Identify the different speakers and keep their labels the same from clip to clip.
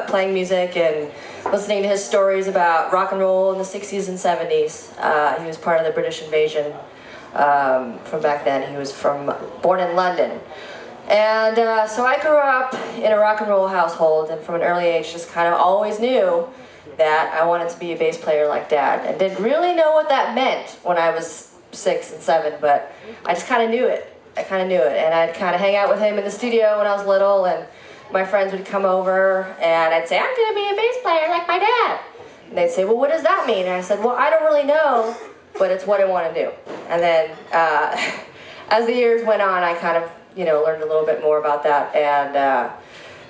Speaker 1: playing music and listening to his stories about rock and roll in the 60s and 70s. He was part of the British invasion from back then. He was born in London. And so I grew up in a rock and roll household, and from an early age just kind of always knew that I wanted to be a bass player like Dad, and didn't really know what that meant when I was 6 and 7, but I just kind of knew it. And I'd kind of hang out with him in the studio when I was little, and my friends would come over, and I'd say, I'm going to be a bass player like my dad. And they'd say, well, what does that mean? And I said, well, I don't really know, but it's what I want to do. And then as the years went on, I kind of, learned a little bit more about that, and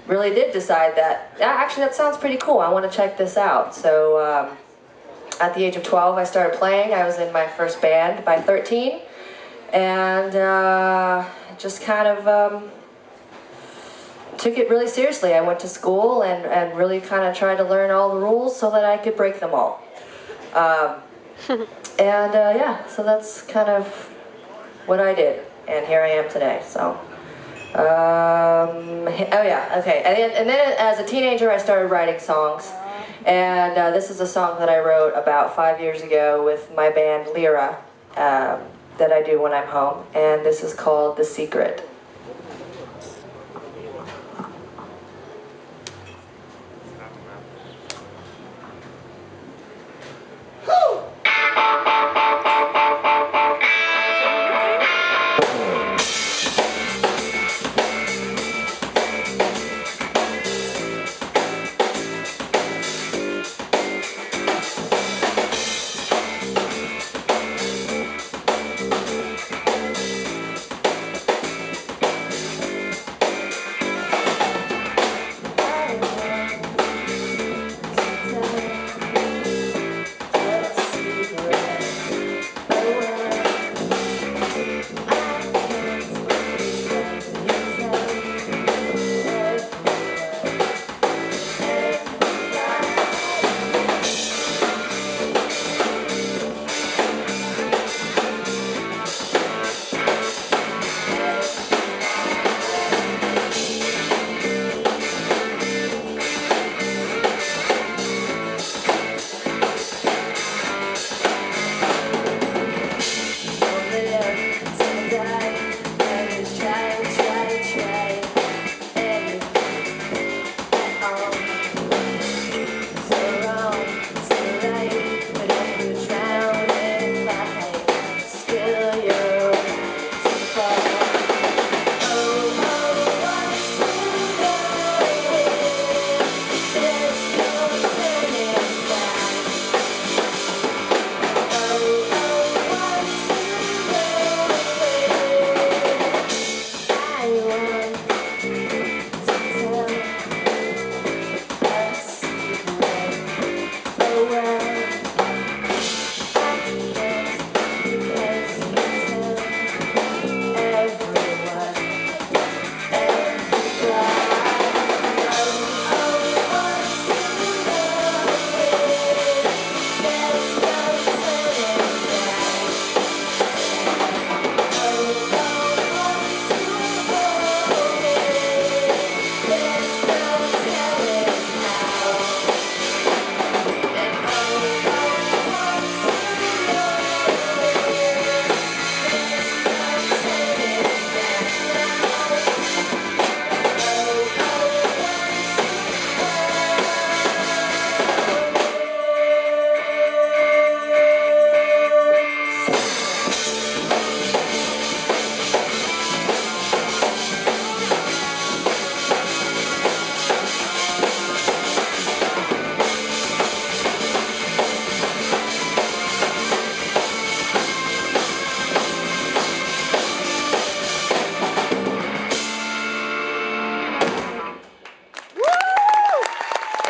Speaker 1: really did decide that, actually, that sounds pretty cool. I want to check this out. So at the age of 12, I started playing. I was in my first band by 13, and just kind of took it really seriously. I went to school and really kind of tried to learn all the rules so that I could break them all. Yeah, so that's kind of what I did, and here I am today. So, oh yeah, okay. And then as a teenager, I started writing songs, and this is a song that I wrote about 5 years ago with my band Lyra, that I do when I'm home, and this is called The Secret.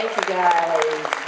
Speaker 1: Thank you, guys.